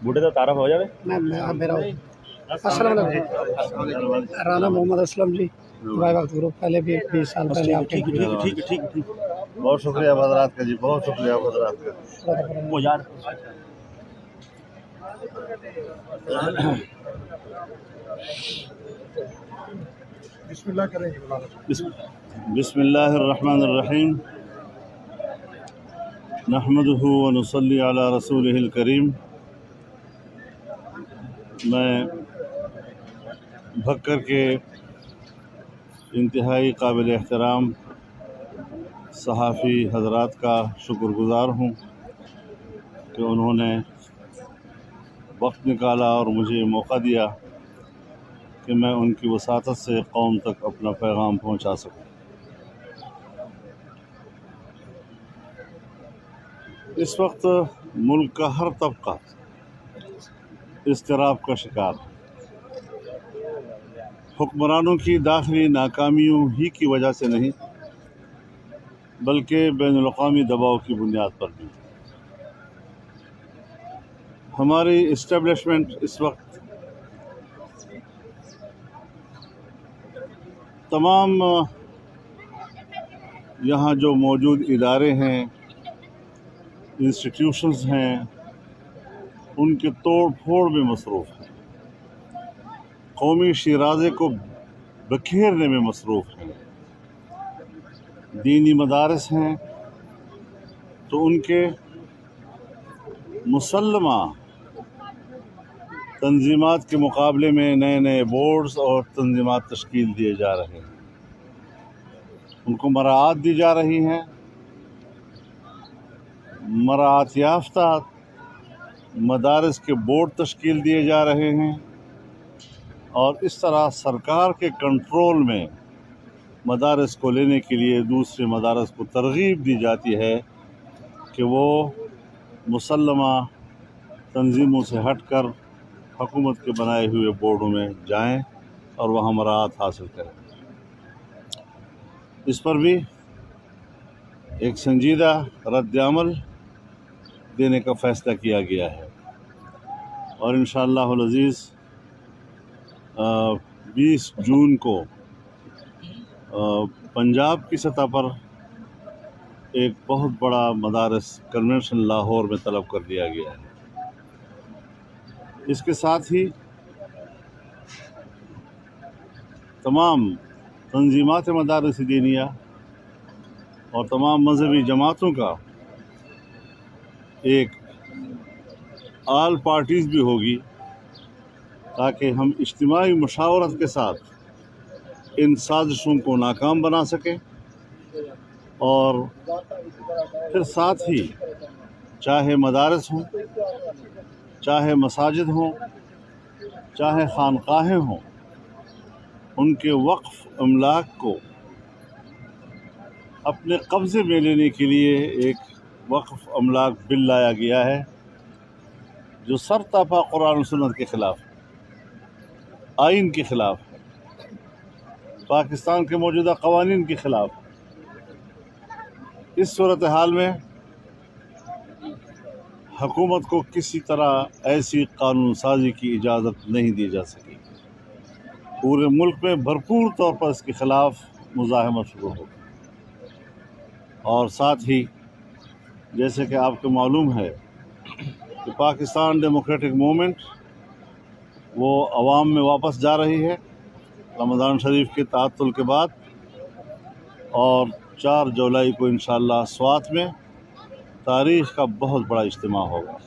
बूढ़े तो तारफ हो जाए। मैं मेरा अस्सलाम वालेकुम। राना मोहम्मद असलम जी, दुबई वक्त ग्रुप, पहले भी 20 साल पहले आपके ठीक। बहुत शुक्रिया हजरात का जी, बहुत शुक्रिया हजरात का। वो यार बिस्मिल्लाह करें। बिस्मिल्लाहिर्रहमानिर्रहीम। नहमदुहु व नुसल्ली अला रसूलिहिल करीम। मैं भक्कर के इंतहाई काबिल एहतराम सहाफ़ी हजरात का शुक्रगुज़ार हूँ कि उन्होंने वक्त निकाला और मुझे मौका दिया कि मैं उनकी वसातत से कौम तक अपना पैगाम पहुँचा सकूँ। इस वक्त मुल्क का हर तबका इज़्तिराब का शिकार है। हुक्मरानों की दाखिली नाकामियों ही की वजह से नहीं, बल्कि बैनुल-अक़वामी दबाव की बुनियाद पर भी। हमारी इस्टेब्लिशमेंट इस वक्त तमाम यहाँ जो मौजूद इदारे हैं, इंस्टीट्यूशंस हैं, उनके तोड़ फोड़ में मसरूफ़ है। कौमी शिराज़े को बखेरने में मसरूफ़ हैं। दीनी मदारस हैं तो उनके मुसल्लमा तंजीमात के मुकाबले में नए नए बोर्ड्स और तंजीमात तश्कील दिए जा रहे हैं, उनको मराआत दी जा रही हैं। मराआत याफ्ता मदारस के बोर्ड तश्कील दिए जा रहे हैं और इस तरह सरकार के कंट्रोल में मदारस को लेने के लिए दूसरे मदारस को तरगीब दी जाती है कि वो मुसल्लमा तंजीमों से हटकर हुकूमत के बनाए हुए बोर्डों में जाएं और वहाँ मराआत हासिल करें। इस पर भी एक संजीदा रद्द-ए-अमल देने का फ़ैसला किया गया है और इंशाअल्लाहुल अज़ीज़ 20 जून को पंजाब की सतह पर एक बहुत बड़ा मदारस कन्वेंशन लाहौर में तलब कर दिया गया है। इसके साथ ही तमाम तंजीमात मदारस दीनिया और तमाम मजहबी जमातों का एक आल पार्टीज़ भी होगी ताकि हम इज्तिमाई मुशावरत के साथ इन साजिशों को नाकाम बना सकें और फिर साथ ही चाहे मदारस हों, चाहे मसाजिद हों, चाहे खानकाहें हों, उनके वक्फ अमलाक को अपने कब्ज़े में लेने के लिए एक वक्फ अमलाक बिल लाया गया है जो सरतापा कुरान और सुन्नत के ख़िलाफ़, आइन के ख़िलाफ़, पाकिस्तान के मौजूदा क़वानीन के ख़िलाफ़। इस सूरत हाल में हुकूमत को किसी तरह ऐसी कानून साजी की इजाज़त नहीं दी जा सकी। पूरे मुल्क में भरपूर तौर पर इसके ख़िलाफ़ मुज़ाहमत शुरू हो गई और साथ ही जैसे कि आपको मालूम है कि पाकिस्तान डेमोक्रेटिक मूवमेंट वो अवाम में वापस जा रही है रमज़ान शरीफ के ताअत्तुल के बाद और 4 जुलाई को इंशाअल्लाह स्वात में तारीख़ का बहुत बड़ा इज्तिमा होगा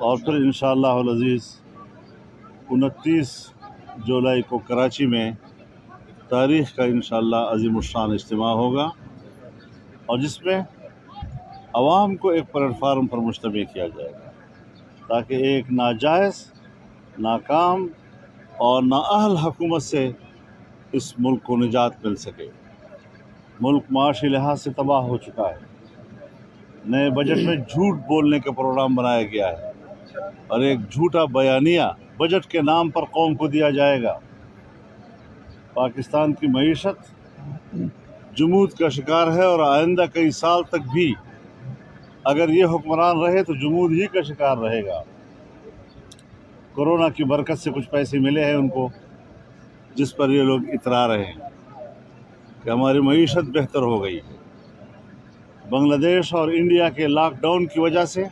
और फिर इंशाअल्लाहुल अज़ीज़ 29 जुलाई को कराची में तारीख़ का इंशाअल्लाह अज़ीमुश्शान इज्तिमा होगा और जिसमें अवाम को एक प्लेटफार्म पर मुज्तमई किया जाएगा ताकि एक नाजायज़, नाकाम और नाअहल हुकूमत से इस मुल्क को निजात मिल सके। मुल्क माशी लिहाज से तबाह हो चुका है। नए बजट में झूठ बोलने का प्रोग्राम बनाया गया है और एक झूठा बयानिया बजट के नाम पर कौम को दिया जाएगा। पाकिस्तान की मईशत जमूद का शिकार है और आइंदा कई साल तक भी अगर ये हुक्मरान रहे तो जमूद ही का शिकार रहेगा। कोरोना की बरकत से कुछ पैसे मिले हैं उनको, जिस पर ये लोग इतरा रहे हैं कि हमारी मईशत बेहतर हो गई। बांग्लादेश और इंडिया के लॉकडाउन की वजह से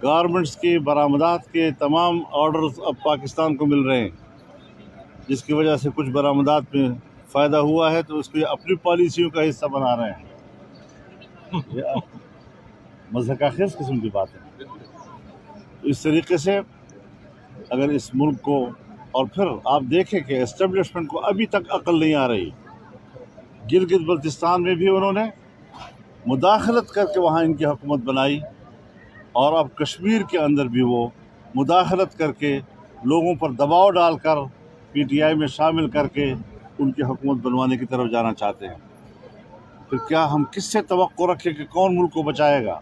गारमेंट्स की बरामदात के तमाम ऑर्डर्स अब पाकिस्तान को मिल रहे हैं, जिसकी वजह से कुछ बरामदात में फ़ायदा हुआ है तो उसको अपनी पॉलिसियों का हिस्सा बना रहे हैं। मज़ाक़खेज़ किस्म की बात है। इस तरीके से अगर इस मुल्क को, और फिर आप देखें कि एस्टेब्लिशमेंट को अभी तक अकल नहीं आ रही। गिलगित बल्तिस्तान में भी उन्होंने मुदाखलत करके वहाँ इनकी हुकूमत बनाई, और अब कश्मीर के अंदर भी वो मुदाखलत करके लोगों पर दबाव डालकर PTI में शामिल करके उनकी हुकूमत बनवाने की तरफ जाना चाहते हैं। फिर क्या हम किससे तवक्को रखें कि कौन मुल्क को बचाएगा?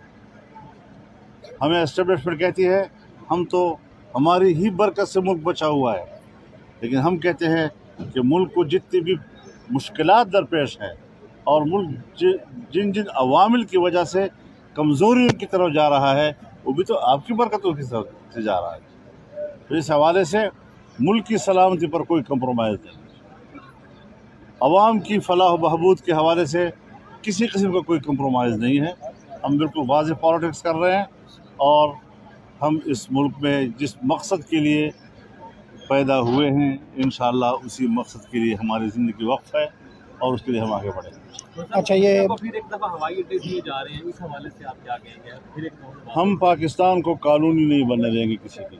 हमें एस्टेब्लिशमेंट कहती है हम तो हमारी ही बरकत से मुल्क बचा हुआ है, लेकिन हम कहते हैं कि मुल्क को जितनी भी मुश्किलात दरपेश है और मुल्क जिन जिन अवामिल की वजह से कमज़ोरी की तरफ जा रहा है, वो भी तो आपकी बरकतों की तरफ से जा रहा है। तो इस हवाले से मुल्क की सलामती पर कोई कंप्रोमाइज़ नहीं, अवाम की फलाह बहबूद के हवाले से किसी किस्म का कोई कंप्रोमाइज़ नहीं है। हम बिल्कुल वाज़ेह पॉलिटिक्स कर रहे हैं, और हम इस मुल्क में जिस मकसद के लिए पैदा हुए हैं, इंशाअल्लाह उसी मकसद के लिए हमारी ज़िंदगी वक्फ है और उसके लिए हम आगे बढ़ेंगे। अच्छा, ये फिर एक दफ़ा हवाई अड्डे दिए जा रहे हैं, इस हवाले से आप क्या कहेंगे? फिर एक हम पाकिस्तान को कानूनी नहीं बनने देंगे किसी की।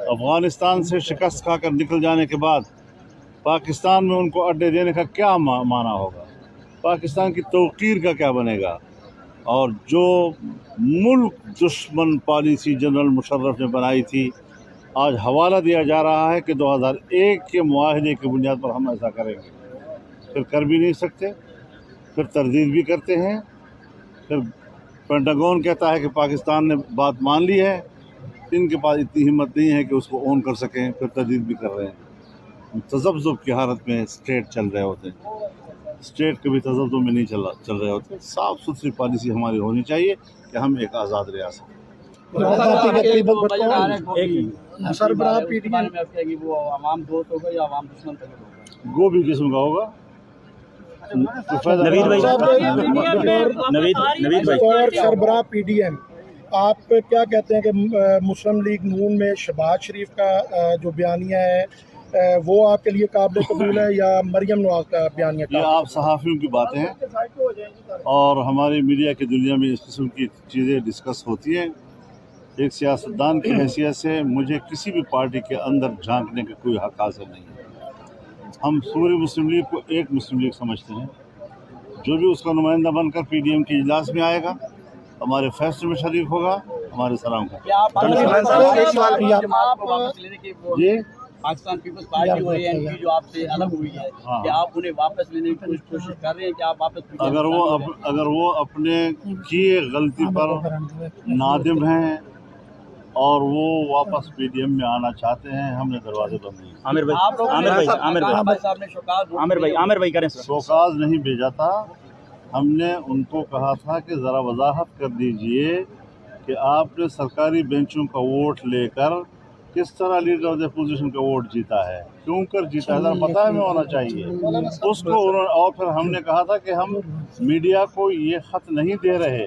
अफ़गानिस्तान से शिकस्त खाकर निकल जाने के बाद पाकिस्तान में उनको अड्डे देने का क्या माना होगा? पाकिस्तान की तौक़ीर का क्या बनेगा? और जो मुल्क दुश्मन पॉलिसी जनरल मुशर्रफ ने बनाई थी, आज हवाला दिया जा रहा है कि 2001 के मुआहदे की बुनियाद पर हम ऐसा करेंगे। फिर कर भी नहीं सकते, फिर तरदीद भी करते हैं, फिर पेंटागन कहता है कि पाकिस्तान ने बात मान ली है, इनके पास इतनी हिम्मत नहीं है कि उसको ऑन कर सकें, फिर तरदीद भी कर रहे हैं। तज़ब्ज़ुब की हालत में स्टेट चल रहे होते हैं, स्टेट कभी तज़ब्ज़ुब में नहीं चल रहे होते। साफ़ सुथरी पॉलिसी हमारी होनी चाहिए कि हम एक आज़ाद रियासत। सरबराह PTI वो आवाम दोस्त होगा या आवाम दुश्मन होगा? गोभी किस्म का होगा। नवीद भाई, नवीद भाई, और सरबराह PDM, आप क्या कहते हैं कि मुस्लिम लीग नून में शहबाज शरीफ का जो बयानिया है वो आपके लिए काबिल कबूल है या मरियम नवाज का बयानिया? ये आप सहाफ़ियों की बातें हैं, और हमारी मीडिया की दुनिया में इस किस्म की चीज़ें डिस्कस होती हैं। एक सियासतदान की हैसियत से मुझे किसी भी पार्टी के अंदर झांकने का कोई हक़ हासिल नहीं है। हम पूरी मुस्लिम लीग को एक मुस्लिम लीग समझते हैं। जो भी उसका नुमाइंदा बनकर PDM के इजलास में आएगा, हमारे फैसले में शरीक होगा, हमारे सलाम का। जी, पाकिस्तान पीपल्स पार्टी और ANP जो आपसे अलग हुई है, क्या आप उन्हें वापस लेने की कोशिश कर रहे हैं? कि आप वापस अगर वो अपने किए गलती पर नादिम हैं और वो वापस PDM में आना चाहते हैं, हमने दरवाजे बंद नहीं। आमिर भाई करें। शोकाज नहीं भेजा था, हमने उनको कहा था कि ज़रा वजाहत कर दीजिए कि आपने सरकारी बेंचों का वोट लेकर किस तरह लीडर ऑफ द पोजीशन का वोट जीता है, क्यों कर जीता है, ज़रा पता हमें होना चाहिए उसको। और फिर हमने कहा था कि हम मीडिया को ये ख़त नहीं दे रहे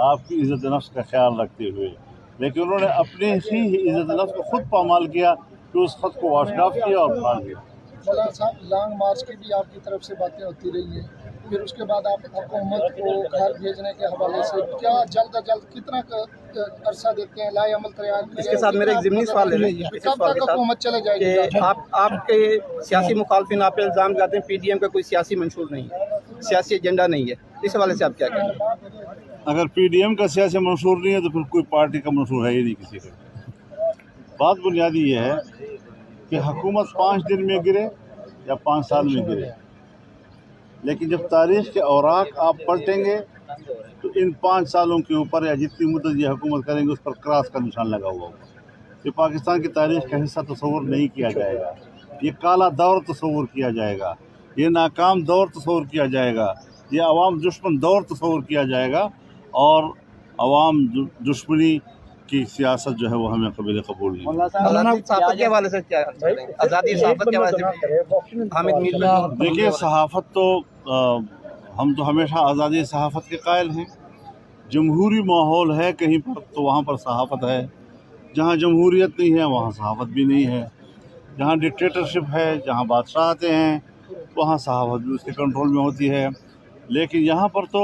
आपकी इज़्ज़त नफ्स का ख्याल रखते हुए, लेकिन उन्होंने अपने ही इज़्ज़त नफ्स को खुद पामाल किया कि उस ख़त को वाश ऑफ किया और फाड़ दिया। मौलाना साहब, लॉन्ग मार्च की भी आपकी तरफ से बातें होती रही हैं, फिर उसके बाद आप हुकूमत को घर भेजने के हवाले से क्या जल्द अज जल्द कितना अरसा देते हैं लाए अमल तैयार? इसके साथ मेरा एक ज़िमनी सवाल है, कब तक हुकूमत चले जाएगी? आपके सियासी मुखालफिन आप इल्ज़ाम लगाते हैं PDM का कोई सियासी मंशूर नहीं है, सियासी एजेंडा नहीं है, इस हवाले से आप क्या कहेंगे? अगर PDM का सियासी मंशूर नहीं है तो फिर कोई पार्टी का मंशूर है ही नहीं किसी का। बात बुनियादी ये है कि हुकूमत 5 दिन में गिरे या 5 साल में गिरे, लेकिन जब तारीख़ के औराक आप पलटेंगे तो इन 5 सालों के ऊपर या जितनी मुद्दत ये हुकूमत करेंगे उस पर क्रॉस का निशान लगा हुआ होगा। ये पाकिस्तान की तारीख़ का हिस्सा तस्वुर नहीं किया जाएगा, ये काला दौर तस्वुर किया जाएगा, ये नाकाम दौर तस्वुर किया जाएगा, ये अवाम दुश्मन दौर तस्वुर किया जाएगा, और अवाम दुश्मनी की सियासत जो है वो हमें कबील कबूल नहीं है। आज़ादी सहाफ़त के हवाले से क्या आज़ादी सहाफ़त के हवाले से हामिद मीर पर देखिए सहाफ़त तो हम तो हमेशा आज़ादी सहाफ़त के कायल हैं। जमहूरी माहौल है कहीं पर तो वहाँ पर सहाफ़त है, जहाँ जमहूरियत नहीं है वहाँ सहाफ़त भी नहीं है, जहाँ डिक्टेटरशिप है, जहाँ बादशाह आते हैं वहाँ सहाफ़त भी उसके कंट्रोल में होती है। लेकिन यहाँ पर तो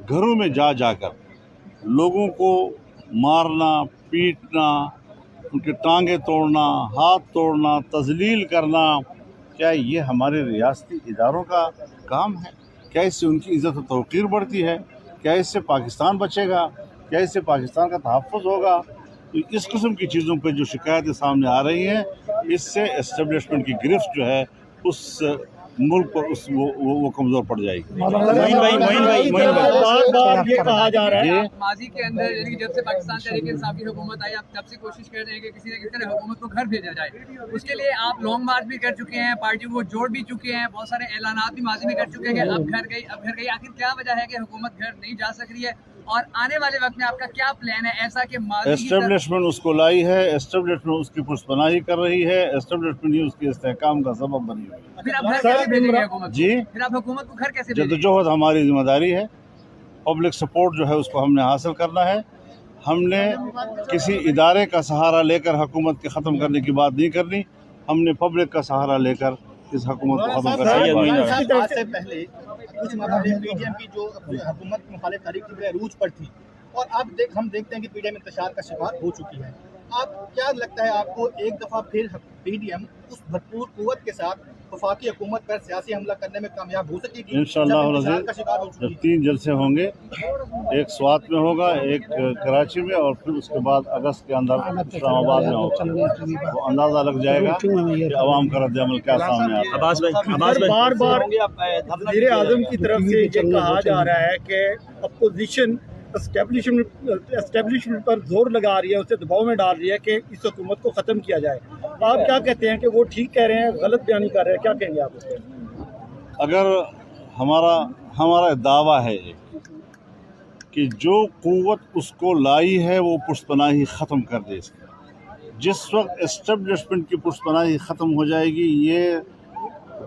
घरों में जा जाकर लोगों को मारना, पीटना, उनके टांगे तोड़ना, हाथ तोड़ना, तज़लील करना, क्या ये हमारे रियासती इदारों का काम है? क्या इससे उनकी इज़्ज़त और तौक़ीर बढ़ती है? क्या इससे पाकिस्तान बचेगा? क्या इससे पाकिस्तान का तहफ़्फ़ुज़ होगा? तो इस किस्म की चीज़ों पर जो शिकायतें सामने आ रही हैं, इससे एस्टेब्लिशमेंट की गिरफ्त जो है उस मुल्क पर उस वो कमज़ोर पड़ जाएगी। मोइन भाई बार ये कहा जा रहा है माजी के अंदर यानी कि जब से पाकिस्तान तहरीक इंसाफ की हुकूमत आई, आप तब से कोशिश कर रहे हैं कि किसी न किसी तरह हुकूमत को घर भेजा जाए। उसके लिए आप लॉन्ग मार्च भी कर चुके हैं, पार्टी को जोड़ भी चुके हैं, बहुत सारे ऐलानात भी माजी में कर चुके हैं कि अब घर गई। आखिर क्या वजह है कि हुकूमत घर नहीं जा सक रही है, और आने वाले वक्त में आपका क्या प्लान है ऐसा कि एस्टेब्लिशमेंट उसको लाई है, एस्टेब्लिशमेंट उसकी पुष्पनाही कर रही है, एस्टेब्लिशमेंट ही उसके इस्तेहकाम का सबब बनी हुई है। फिर आप घर कैसे भेजेंगे हुकूमत जी, फिर आप हुकूमत को घर कैसे भेजेंगे? जद्दोजहद हमारी जिम्मेदारी है, पब्लिक सपोर्ट जो है उसको हमने हासिल करना है। हमने किसी इदारे का सहारा लेकर हुकूमत के ख़त्म करने की बात नहीं करनी, हमने पब्लिक का सहारा लेकर इस हुकूमत को ख़त्म करने की बात। आज से पहले कुछ मतलब पीडीएम की जो हुकूमत मुखालिफ तारीख की अरूज पर थी, और अब हम देखते हैं कि पीडीएम इंतशार का शिकार हो चुकी है। आप क्या लगता है आपको एक दफ़ा फिर पीडीएम उस भरपूर कुव्वत के साथ वफाकी हुकूमत पर सियासी हमला करने में कामयाब हो सकेगी? इंशाअल्लाह जब 3 जलसे होंगे, एक स्वात में होगा, एक कराची में, और फिर उसके बाद अगस्त के अंदर इस्लामाबाद में होगा, वो अंदाज़ा लग जाएगा कि अवाम का रद्द-ए-अमल क्या सामने आता है। अब्बास भाई बार बार वज़ीर आज़म की तरफ से ये कहा जा रहा है कि अपोजिशन एस्टेब्लिशमेंट पर जोर लगा रही है, उसे दबाव में डाल रही है कि इस हुकूमत को ख़त्म किया जाए। आप क्या कहते हैं कि वो ठीक कह रहे हैं, गलत बयानी कर रहे हैं, क्या कहेंगे आप उसको? अगर हमारा दावा है कि जो क़ुव्वत उसको लाई है वो पुष्पनाही ख़त्म कर दे इसकी। जिस वक्त एस्टेब्लिशमेंट की पुष्पनाही ख़त्म हो जाएगी, ये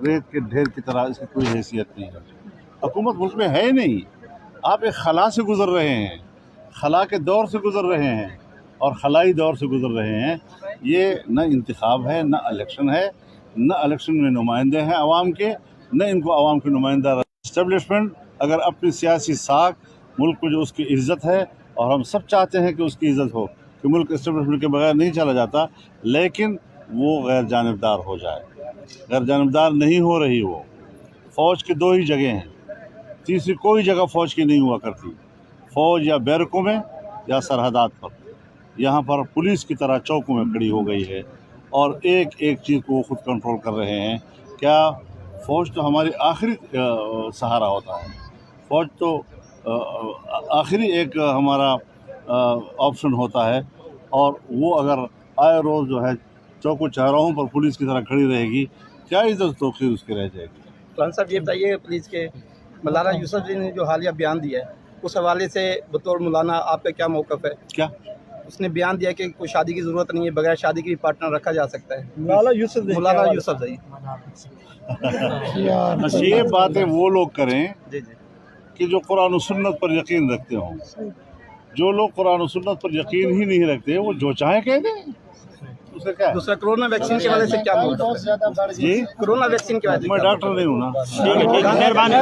रेत के ढेर की तरह इसकी कोई हैसियत नहीं है। हुकूमत मुल्क में है नहीं, आप एक खला से गुज़र रहे हैं, खला के दौर से गुज़र रहे हैं और खलाई दौर से गुज़र रहे हैं। ये न इंतखाब है, न इलेक्शन है, न इलेक्शन में नुमाइंदे हैं आवाम के, न इनको आवाम के नुमाइंदा। एस्टेब्लिशमेंट अगर अपनी सियासी साख, मुल्क को जो उसकी इज़्ज़त है, और हम सब चाहते हैं कि उसकी इज़्ज़त हो, कि मुल्क एस्टेब्लिशमेंट के बगैर नहीं चला जाता, लेकिन वो गैर जानिबदार हो जाए। गैर जानिबदार नहीं हो रही वो। फ़ौज की 2 ही जगह हैं, तीसरी कोई जगह फ़ौज की नहीं हुआ करती। फ़ौज या बैरकों में या सरहदात पर। यहाँ पर पुलिस की तरह चौकों में खड़ी हो गई है और एक एक चीज़ को खुद कंट्रोल कर रहे हैं। क्या फ़ौज तो हमारी आखिरी सहारा होता है, फ़ौज तो आखिरी एक हमारा ऑप्शन होता है, और वो अगर आए रोज़ जो है चौकों चौराहों पर पुलिस की तरह खड़ी रहेगी, क्या इज़्ज़त तौक़ीर उसकी रह जाएगी? खान साहब ये बताइए, पुलिस के मौलाना यूसुफ ने जो हालिया बयान दिया है, उस हवाले से बतौर मौलाना आपका क्या मौक़िफ़ है? क्या उसने बयान दिया कि कोई शादी की ज़रूरत नहीं है, बगैर शादी के भी पार्टनर रखा जा सकता है? मौलाना यूसुफ ये बातें वो लोग करें जी कि जो कुरान और सुन्नत पर यकीन रखते हों। जो लोग कुरान और सुन्नत पर यकीन ही नहीं रखते, वो जो चाहे कह दें, उसका क्या है? दूसरा, कोरोना वैक्सीन के वजह से क्या मौक़िफ़ है? जी, कोरोना वैक्सीन के वजह से मैं डॉक्टर नहीं हूँ ना। ठीक है, मेहरबानी।